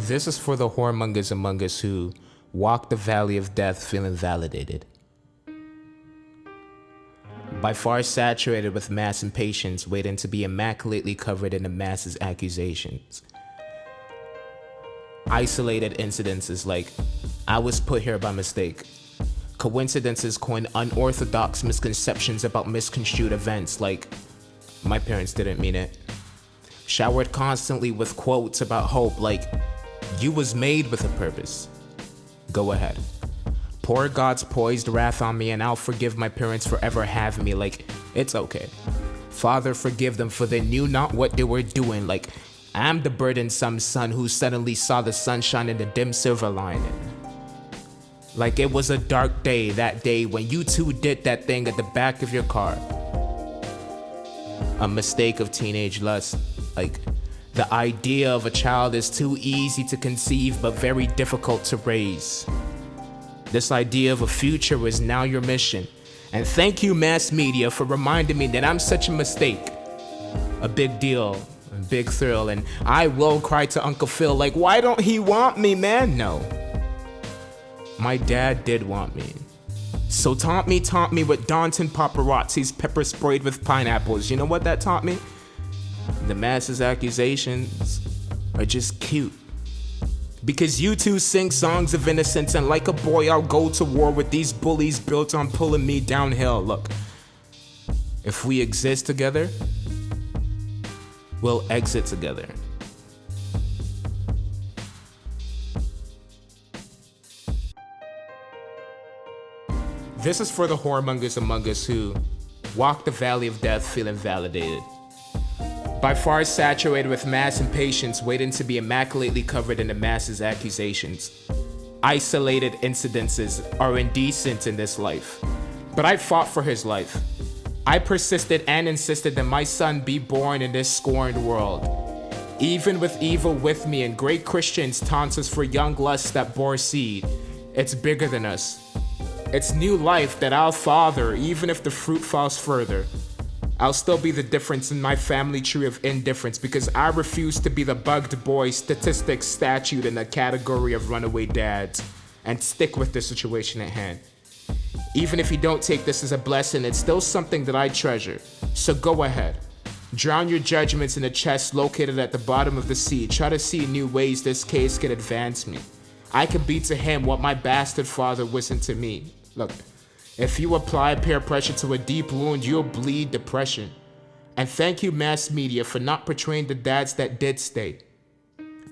This is for the whoremongers among us who walk the valley of death feeling validated. By far saturated with mass impatience, waiting to be immaculately covered in the masses' accusations. Isolated incidences like, I was put here by mistake. Coincidences coin unorthodox misconceptions about misconstrued events like, my parents didn't mean it. Showered constantly with quotes about hope like, you was made with a purpose. Go ahead. Pour God's poised wrath on me and I'll forgive my parents for ever having me like, it's okay. Father, forgive them for they knew not what they were doing like, I'm the burdensome son who suddenly saw the sunshine in the dim silver lining. Like it was a dark day that day when you two did that thing at the back of your car. A mistake of teenage lust. Like, the idea of a child is too easy to conceive but very difficult to raise. This idea of a future is now your mission. And thank you, mass media, for reminding me that I'm such a mistake. A big deal, a big thrill, and I will cry to Uncle Phil like, why don't he want me, man? No. My dad did want me. So taunt me with daunting paparazzis pepper sprayed with pineapples. You know what that taught me? The masses' accusations are just cute. Because you two sing songs of innocence and like a boy I'll go to war with these bullies built on pulling me downhill. Look, if we exist together, we'll exit together. This is for the whoremongers among us who walk the valley of death feeling validated. By far saturated with mass impatience, waiting to be immaculately covered in the masses' accusations. Isolated incidences are indecent in this life, but I fought for his life. I persisted and insisted that my son be born in this scorned world. Even with evil with me and great Christians taunt us for young lusts that bore seed, it's bigger than us. It's new life that I'll father even if the fruit falls further. I'll still be the difference in my family tree of indifference because I refuse to be the bugged boy statistics statute in the category of runaway dads and stick with the situation at hand. Even if you don't take this as a blessing, it's still something that I treasure. So go ahead. Drown your judgments in a chest located at the bottom of the sea. Try to see new ways this case could advance me. I can be to him what my bastard father wasn't to me. Look. If you apply peer pressure to a deep wound, you'll bleed depression. And thank you, mass media, for not portraying the dads that did stay.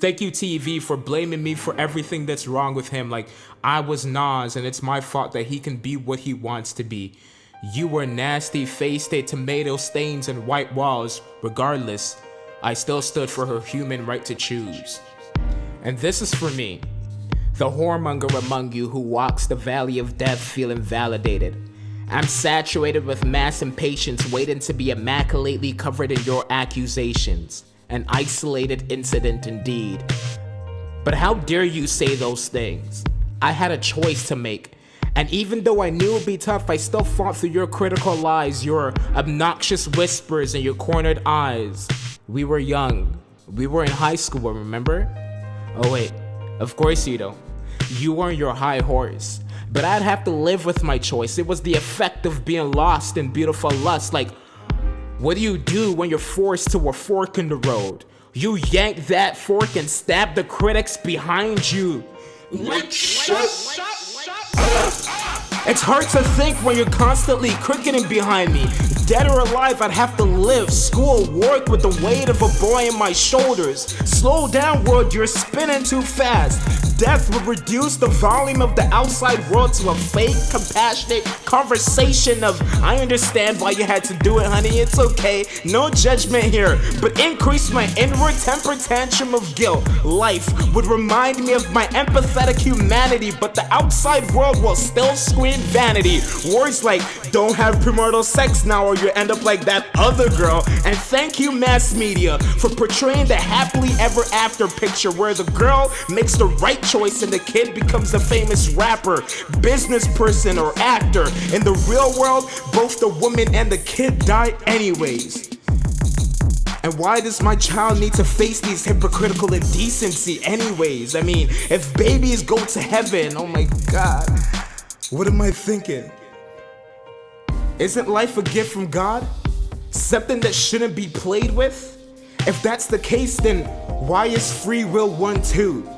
Thank you, TV, for blaming me for everything that's wrong with him, like I was Nas and it's my fault that he can be what he wants to be. You were nasty, faced a tomato stains and white walls. Regardless, I still stood for her human right to choose. And this is for me. The whoremonger among you who walks the valley of death feeling validated. I'm saturated with mass impatience waiting to be immaculately covered in your accusations. An isolated incident indeed. But how dare you say those things? I had a choice to make. And even though I knew it'd be tough, I still fought through your critical lies, your obnoxious whispers, and your cornered eyes. We were young. We were in high school, remember? Oh wait, of course you don't. You were on your high horse, but I'd have to live with my choice. It was the effect of being lost in beautiful lust. Like, what do you do when you're forced to a fork in the road? You yank that fork and stab the critics behind you. Like, shut. It's hard to think when you're constantly cricketing behind me. Dead or alive, I'd have to live, school, work with the weight of a boy on my shoulders. Slow down, world, you're spinning too fast. Death would reduce the volume of the outside world to a fake, compassionate conversation of, I understand why you had to do it, honey, it's okay, no judgment here, but increase my inward temper tantrum of guilt. Life would remind me of my empathetic humanity, but the outside world will still scream vanity. Words like, don't have premarital sex now or you end up like that other girl. And thank you, mass media, for portraying the happily ever after picture where the girl makes the right choice and the kid becomes a famous rapper, business person, or actor. In the real world, both the woman and the kid die anyways. And why does my child need to face these hypocritical indecency anyways? I mean, if babies go to heaven, oh my God, what am I thinking? Isn't life a gift from God? Something that shouldn't be played with? If that's the case, then why is free will 1-2?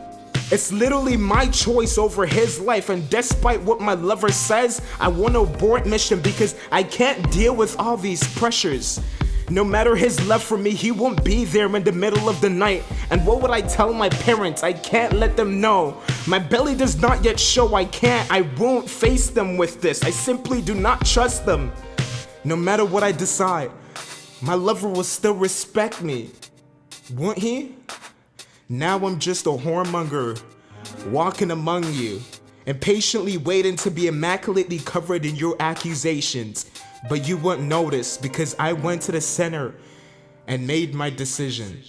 It's literally my choice over his life, and despite what my lover says, I want to abort mission because I can't deal with all these pressures. No matter his love for me, he won't be there in the middle of the night. And what would I tell my parents? I can't let them know. My belly does not yet show I won't face them with this. I simply do not trust them. No matter what I decide, my lover will still respect me. Won't he? Now I'm just a whoremonger walking among you, impatiently waiting to be immaculately covered in your accusations. But you won't notice because I went to the center and made my decision.